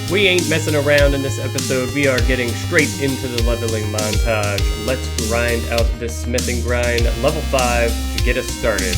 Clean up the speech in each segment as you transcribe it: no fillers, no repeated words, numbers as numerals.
We ain't messing around in this episode. We are getting straight into the leveling montage. Let's grind out this smithing grind, level 5, to get us started.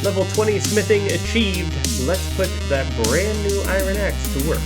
Level 20 smithing achieved. Let's put that brand new iron axe to work.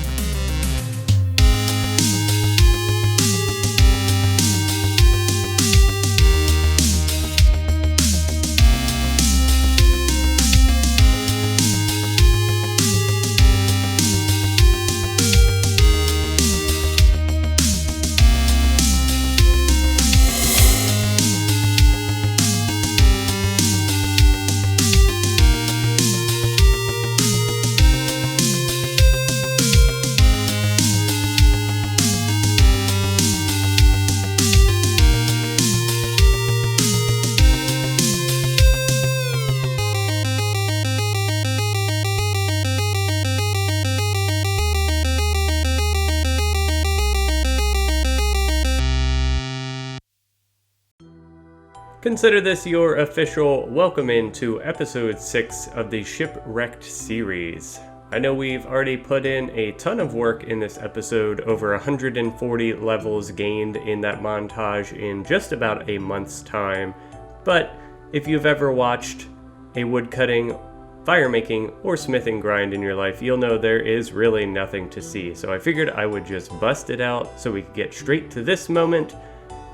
Consider this your official welcome into episode 6 of the Shipwrecked series. I know we've already put in a ton of work in this episode, over 140 levels gained in that montage in just about a month's time, but if you've ever watched a woodcutting, fire making, or smithing grind in your life, you'll know there is really nothing to see. So I figured I would just bust it out so we could get straight to this moment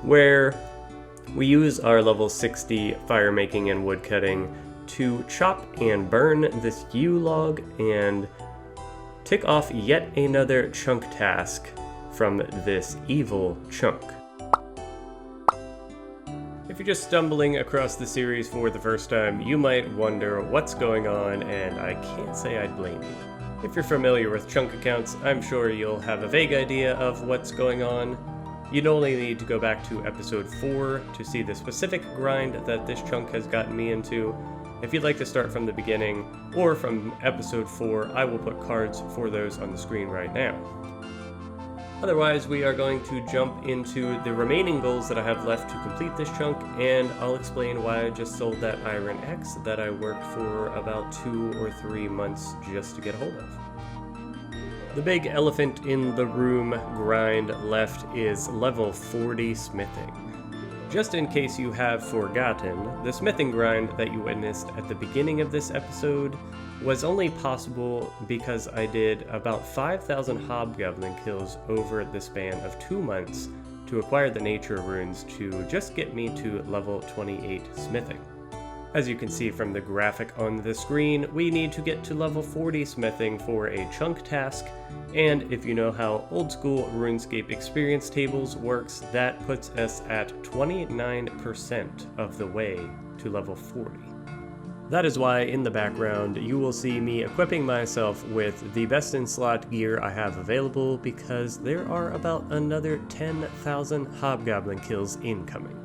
where we use our level 60 fire making and woodcutting to chop and burn this yew log and tick off yet another chunk task from this evil chunk. If you're just stumbling across the series for the first time, you might wonder what's going on, and I can't say I'd blame you. If you're familiar with chunk accounts, I'm sure you'll have a vague idea of what's going on. You'd only need to go back to episode 4 to see the specific grind that this chunk has gotten me into. If you'd like to start from the beginning, or from episode 4, I will put cards for those on the screen right now. Otherwise, we are going to jump into the remaining goals that I have left to complete this chunk, and I'll explain why I just sold that iron axe that I worked for about 2 or 3 months just to get a hold of. The big elephant in the room grind left is level 40 smithing. Just in case you have forgotten, the smithing grind that you witnessed at the beginning of this episode was only possible because I did about 5,000 hobgoblin kills over the span of 2 months to acquire the nature runes to just get me to level 28 smithing. As you can see from the graphic on the screen, we need to get to level 40 smithing for a chunk task, and if you know how old school RuneScape experience tables works, that puts us at 29% of the way to level 40. That is why in the background you will see me equipping myself with the best in slot gear I have available, because there are about another 10,000 hobgoblin kills incoming.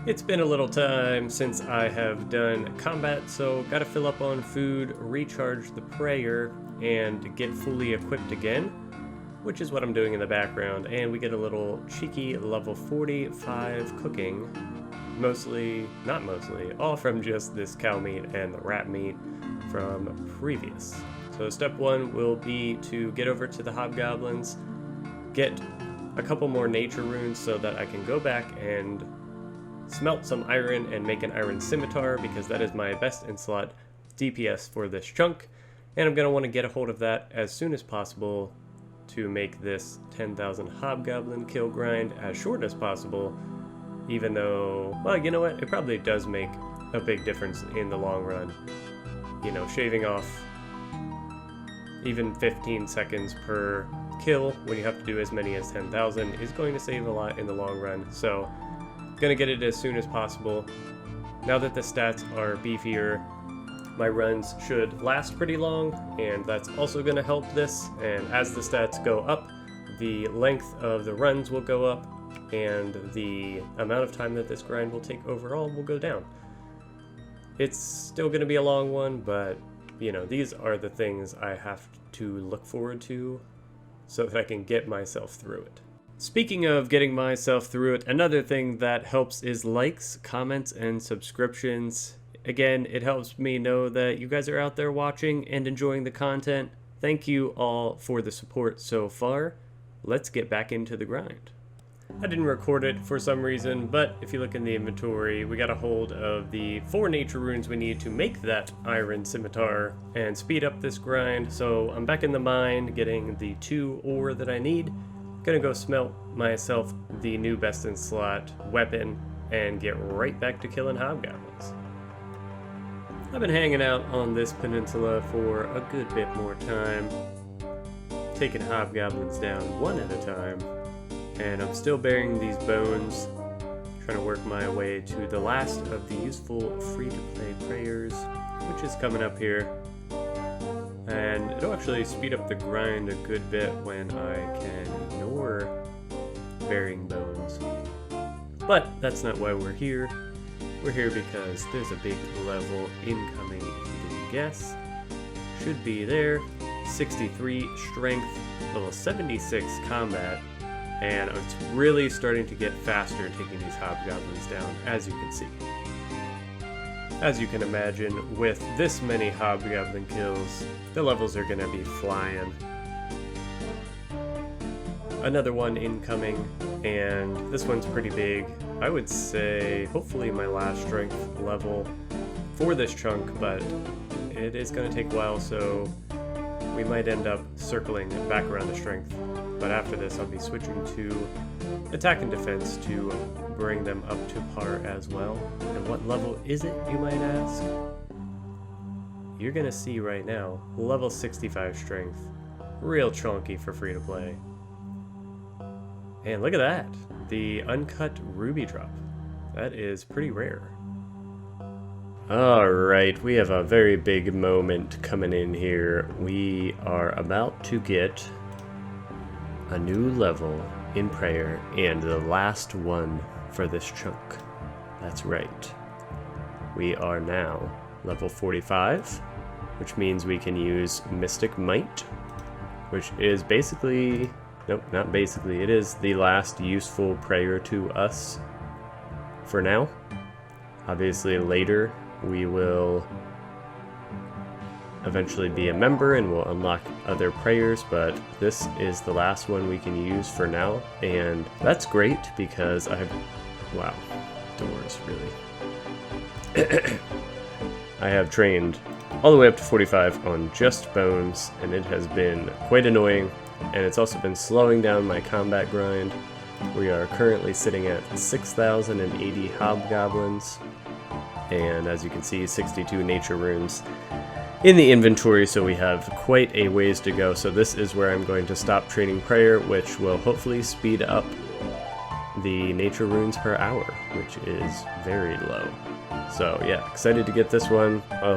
It's been a little time since I have done combat, so gotta fill up on food, recharge the prayer, and get fully equipped again, which is what I'm doing in the background, and we get a little cheeky level 45 cooking, all from just this cow meat and the rat meat from previous. So step 1 will be to get over to the hobgoblins, get a couple more nature runes so that I can go back and smelt some iron and make an iron scimitar, because that is my best in slot DPS for this chunk, and I'm going to want to get a hold of that as soon as possible to make this 10,000 hobgoblin kill grind as short as possible, even though, well, you know what, it probably does make a big difference in the long run. You know, shaving off even 15 seconds per kill when you have to do as many as 10,000 is going to save a lot in the long run, so gonna get it as soon as possible. Now that the stats are beefier, my runs should last pretty long, and that's also gonna help this, and as the stats go up, the length of the runs will go up, and the amount of time that this grind will take overall will go down. It's still gonna be a long one, but you know, these are the things I have to look forward to so that I can get myself through it. Speaking of getting myself through it, another thing that helps is likes, comments, and subscriptions. Again, it helps me know that you guys are out there watching and enjoying the content. Thank you all for the support so far. Let's get back into the grind. I didn't record it for some reason, but if you look in the inventory, we got a hold of the 4 nature runes we need to make that iron scimitar and speed up this grind. So I'm back in the mine getting the 2 ore that I need. Gonna go smelt myself the new best in slot weapon and get right back to killing hobgoblins. I've been hanging out on this peninsula for a good bit more time, taking hobgoblins down one at a time. And I'm still bearing these bones, trying to work my way to the last of the useful free-to-play prayers, which is coming up here. And it'll actually speed up the grind a good bit when I can ignore bearing bones. But that's not why we're here. We're here because there's a big level incoming, if you didn't guess. Should be there. 63 strength, level 76 combat. And it's really starting to get faster taking these hobgoblins down, as you can see. As you can imagine, with this many hobgoblin kills, the levels are going to be flying. Another one incoming, and this one's pretty big. I would say, hopefully my last strength level for this chunk, but it is going to take a while, so we might end up circling back around to strength. But after this, I'll be switching to attack and defense to bring them up to par as well. And what level is it, you might ask? You're gonna see right now, level 65 strength. Real chunky for free to play. And look at that, the uncut ruby drop. That is pretty rare. Alright, we have a very big moment coming in here. We are about to get a new level in prayer, and the last one for this chunk. That's right. We are now level 45, which means we can use Mystic Might, which is basically, nope, not basically, it is the last useful prayer to us for now. Obviously later we will eventually be a member and we'll unlock other prayers, but this is the last one we can use for now, and that's great because wow, doors, really. I have trained all the way up to 45 on just bones, and it has been quite annoying, and it's also been slowing down my combat grind. We are currently sitting at 6,080 hobgoblins, and as you can see, 62 nature runes in the inventory, so we have quite a ways to go. So this is where I'm going to stop training prayer, which will hopefully speed up the nature runes per hour, which is very low. So yeah, excited to get this one. It'll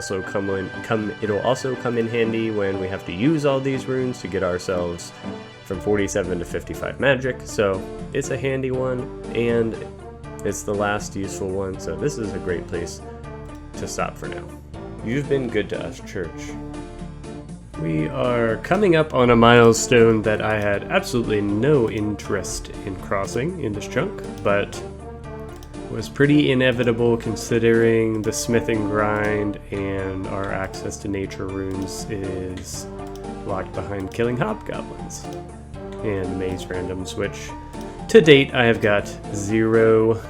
also come in handy when we have to use all these runes to get ourselves from 47 to 55 magic. So it's a handy one, and it's the last useful one, so this is a great place to stop for now. You've been good to us, church. We are coming up on a milestone that I had absolutely no interest in crossing in this chunk, but was pretty inevitable considering the smithing grind and our access to nature runes is locked behind killing hobgoblins and maze randoms, which to date I have got 0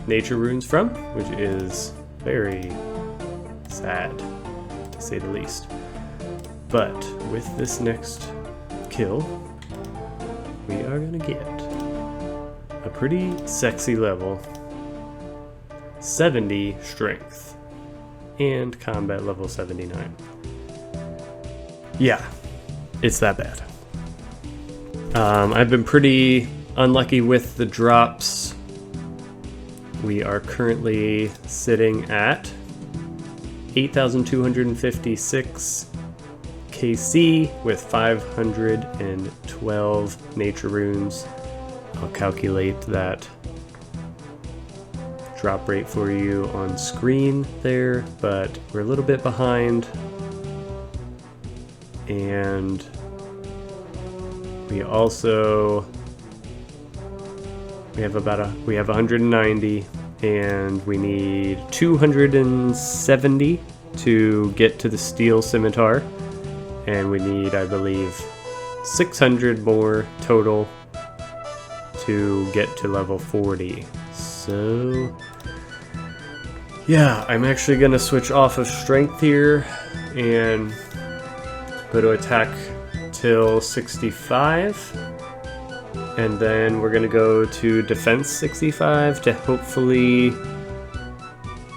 nature runes from, which is very sad, to say the least. But with this next kill, we are gonna get a pretty sexy level, 70 strength, and combat level 79. Yeah, it's that bad. I've been pretty unlucky with the drops. We are currently sitting at 8,256 KC with 512 nature runes. I'll calculate that drop rate for you on screen there, but we're a little bit behind. And we also we have 190, and we need 270 to get to the steel scimitar, and we need, I believe, 600 more total to get to level 40. So yeah, I'm actually gonna switch off of strength here and go to attack till 65, and then we're gonna go to defense 65 to hopefully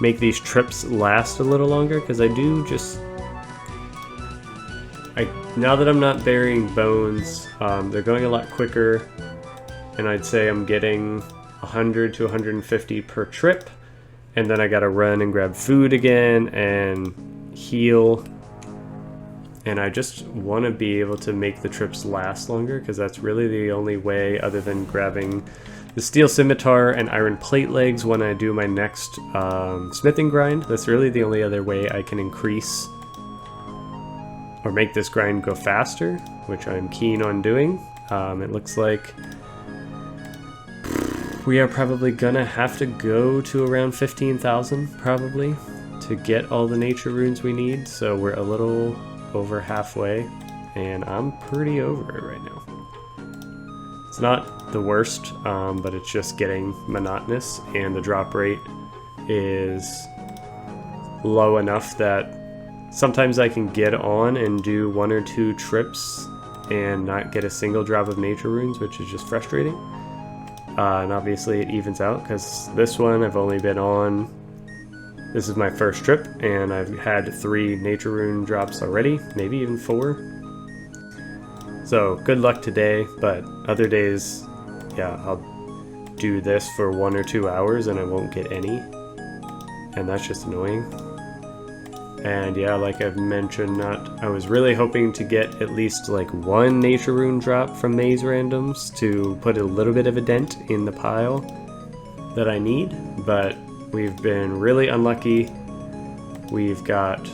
make these trips last a little longer, because now that I'm not burying bones, they're going a lot quicker, and I'd say I'm getting 100 to 150 per trip, and then I gotta run and grab food again and heal. And I just want to be able to make the trips last longer, because that's really the only way, other than grabbing the steel scimitar and iron plate legs when I do my next smithing grind. That's really the only other way I can increase or make this grind go faster, which I'm keen on doing. It looks like we are probably gonna have to go to around 15,000 probably to get all the nature runes we need, so we're a little over halfway, and I'm pretty over it right now. It's not the worst, but it's just getting monotonous, and the drop rate is low enough that sometimes I can get on and do 1 or 2 trips and not get a single drop of nature runes, which is just frustrating. And obviously it evens out, because this one I've only been on, this is my first trip, and I've had 3 nature rune drops already, maybe even 4. So good luck today, but other days, yeah, I'll do this for 1 or 2 hours and I won't get any, and that's just annoying. And yeah, like I've mentioned, I was really hoping to get at least like 1 nature rune drop from maze randoms to put a little bit of a dent in the pile that I need, but we've been really unlucky. We've got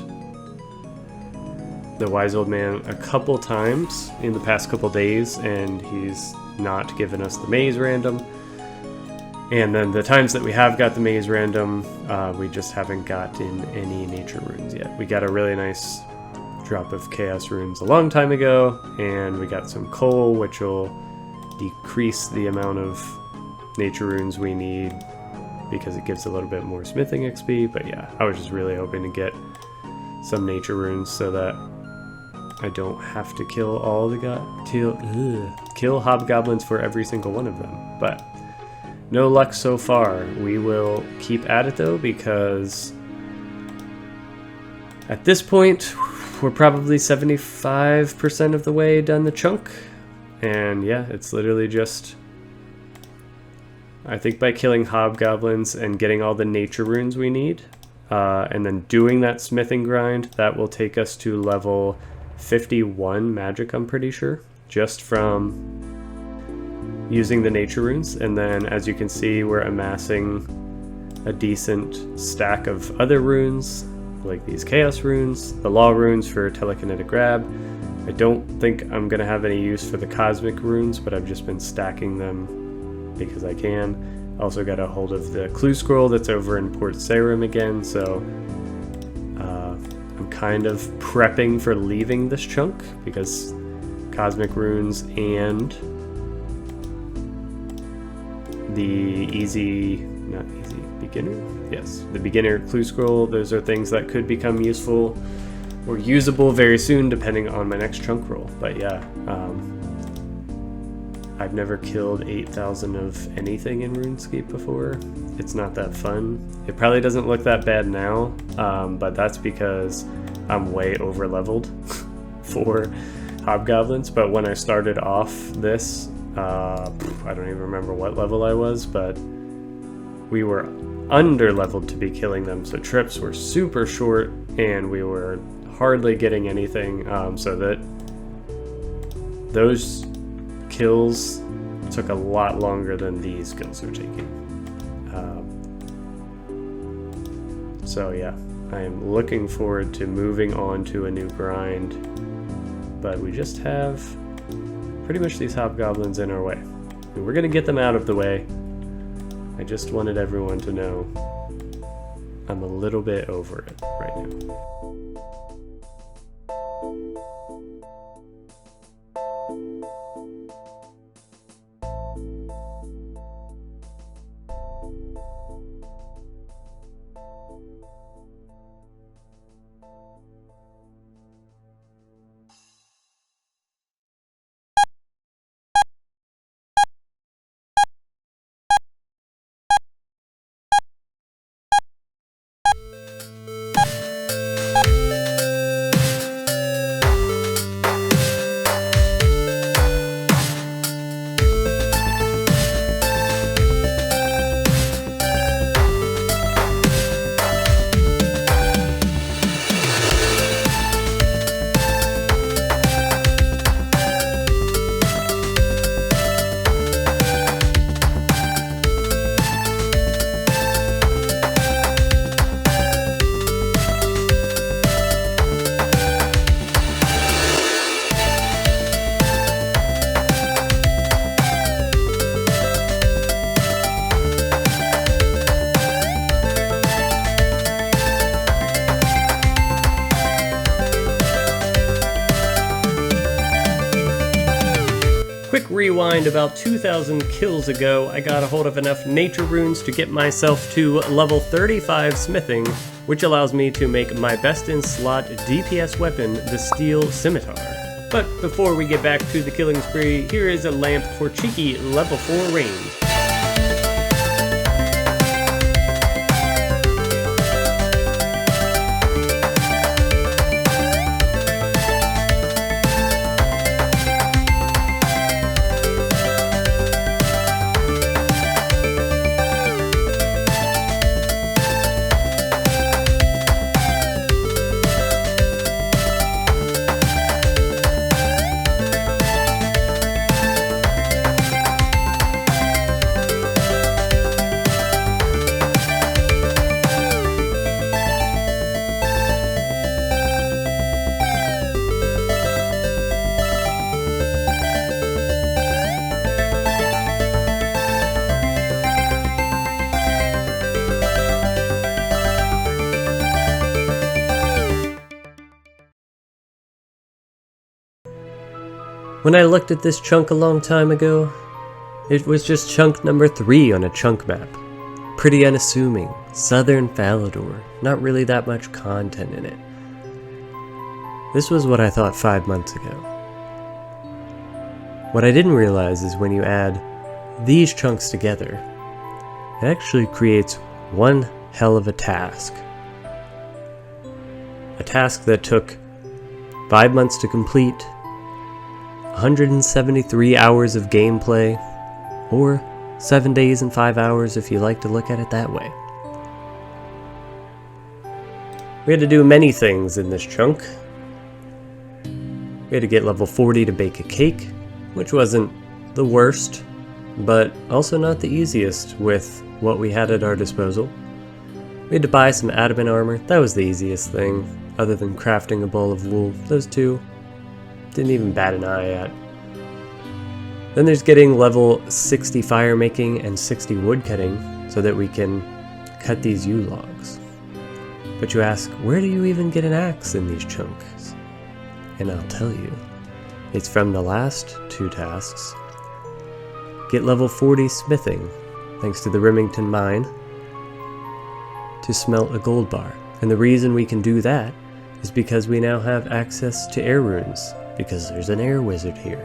the wise old man a couple times in the past couple days, and he's not given us the maze random. And then the times that we have got the maze random, we just haven't gotten any nature runes yet. We got a really nice drop of chaos runes a long time ago, and we got some coal, which will decrease the amount of nature runes we need because it gives a little bit more smithing XP. But yeah, I was just really hoping to get some nature runes so that I don't have to kill all the kill hobgoblins for every single one of them. But no luck so far. We will keep at it though, because at this point we're probably 75% of the way done the chunk. And yeah, it's literally just, I think by killing hobgoblins and getting all the nature runes we need, and then doing that smithing grind, that will take us to level 51 magic, I'm pretty sure, just from using the nature runes. And then as you can see, we're amassing a decent stack of other runes, like these chaos runes, the law runes for telekinetic grab. I don't think I'm gonna have any use for the cosmic runes, but I've just been stacking them because I can. Also got a hold of the clue scroll that's over in Port Sarum again, so I'm kind of prepping for leaving this chunk, because cosmic runes and the the beginner clue scroll, those are things that could become useful or usable very soon depending on my next chunk roll. But yeah, I've never killed 8,000 of anything in RuneScape before. It's not that fun. It probably doesn't look that bad now, but that's because I'm way over leveled for hobgoblins, but when I started off this, I don't even remember what level I was, but we were under leveled to be killing them, so trips were super short and we were hardly getting anything, so that those kills took a lot longer than these kills are taking. So yeah, I am looking forward to moving on to a new grind, but we just have pretty much these hobgoblins in our way. And we're gonna get them out of the way. I just wanted everyone to know I'm a little bit over it right now. Quick rewind, about 2,000 kills ago, I got a hold of enough nature runes to get myself to level 35 smithing, which allows me to make my best in slot DPS weapon, the Steel Scimitar. But before we get back to the killing spree, here is a lamp for cheeky level 4 range. When I looked at this chunk a long time ago, it was just chunk number 3 on a chunk map. Pretty unassuming, southern Falador, not really that much content in it. This was what I thought 5 months ago. What I didn't realize is when you add these chunks together, it actually creates one hell of a task. A task that took 5 months to complete, 173 hours of gameplay, or 7 days and 5 hours if you like to look at it that way. We had to do many things in this chunk. We had to get level 40 to bake a cake, which wasn't the worst, but also not the easiest with what we had at our disposal. We had to buy some adamant armor. That was the easiest thing, other than crafting a ball of wool. Those two didn't even bat an eye at. Then there's getting level 60 fire making and 60 wood cutting so that we can cut these yew logs. But you ask, where do you even get an axe in these chunks? And I'll tell you, it's from the last 2 tasks. Get level 40 smithing, thanks to the Remington mine, to smelt a gold bar. And the reason we can do that is because we now have access to air runes, because there's an air wizard here.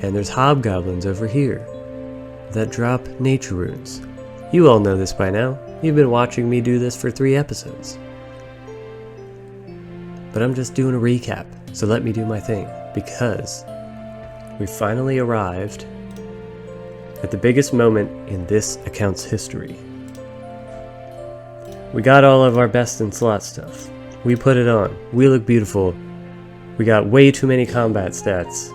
And there's hobgoblins over here that drop nature runes. You all know this by now. You've been watching me do this for 3 episodes. But I'm just doing a recap, so let me do my thing. because we finally arrived at the biggest moment in this account's history. We got all of our best in slot stuff. We put it on. We look beautiful. We got way too many combat stats.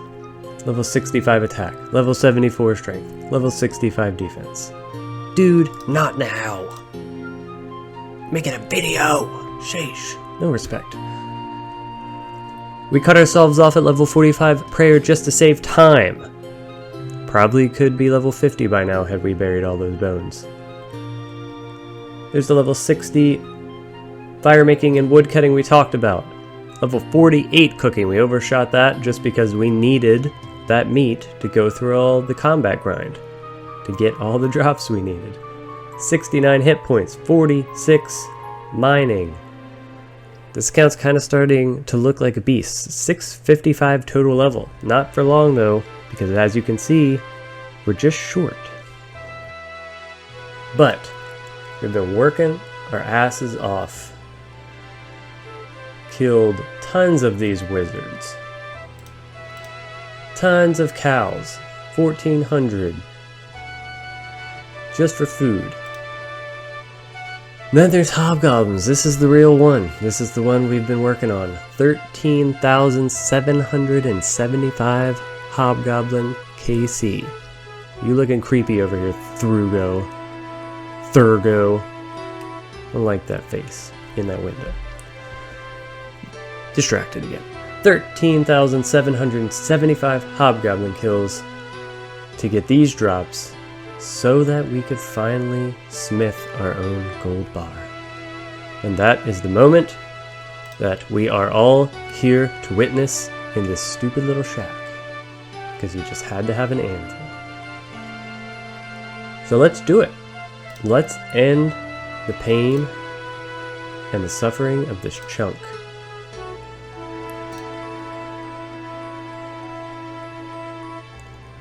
Level 65 attack, level 74 strength, level 65 defense. Dude, not now. Making a video. Sheesh. No respect. We cut ourselves off at level 45 prayer just to save time. Probably could be level 50 by now had we buried all those bones. There's the level 60 fire making and wood cutting we talked about. Level 48 cooking, we overshot that just because we needed that meat to go through all the combat grind to get all the drops we needed. 69 hit points, 46 mining. This account's kind of starting to look like a beast. 655 total level. Not for long though, because as you can see, we're just short. But we've been working our asses off. Killed tons of these wizards. Tons of cows. 1,400. Just for food. Then there's hobgoblins. This is the real one. This is the one we've been working on. 13,775 hobgoblin KC. You looking creepy over here, Thurgo. I don't like that face in that window. Distracted again. 13,775 hobgoblin kills to get these drops so that we could finally smith our own gold bar. And that is the moment that we are all here to witness in this stupid little shack. Because you just had to have an anvil. So let's do it. Let's end the pain and the suffering of this chunk.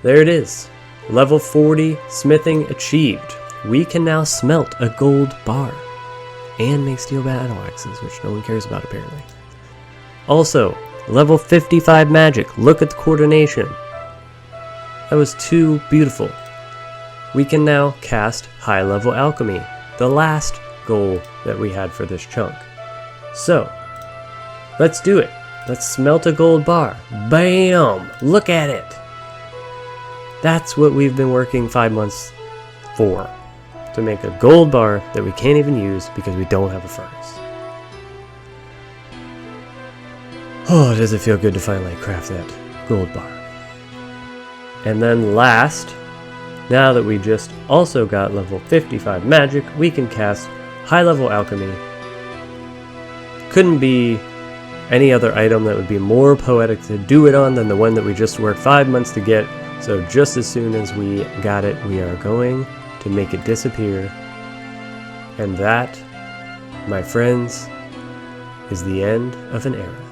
There it is. Level 40 smithing achieved. We can now smelt a gold bar and make steel battle axes, which no one cares about apparently. Also, level 55 magic. Look at the coordination. That was too beautiful. We can now cast high level alchemy, the last goal that we had for this chunk. So, let's do it. Let's smelt a gold bar. Bam! Look at it. That's what we've been working 5 months for. To make a gold bar that we can't even use because we don't have a furnace. Oh, does it feel good to finally craft that gold bar. And then last, now that we just also got level 55 magic, we can cast high level alchemy. Couldn't be any other item that would be more poetic to do it on than the one that we just worked 5 months to get. So just as soon as we got it, we are going to make it disappear. And that, my friends, is the end of an era.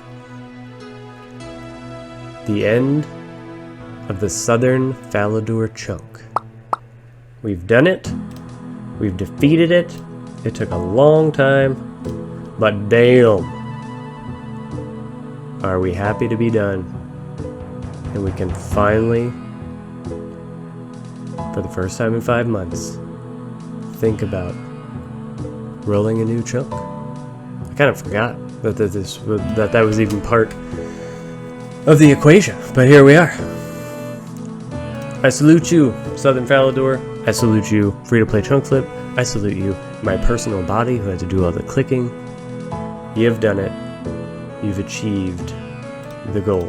The end of the Southern Falador chunk. We've done it. We've defeated it. It took a long time, but damn, are we happy to be done. And we can finally, for the first time in 5 months, think about rolling a new chunk. I kind of forgot that was even part of the equation, but here we are. I salute you, Southern Falador. I salute you, free-to-play chunk flip. I salute you, my personal body who had to do all the clicking. You've done it. You've achieved the goal.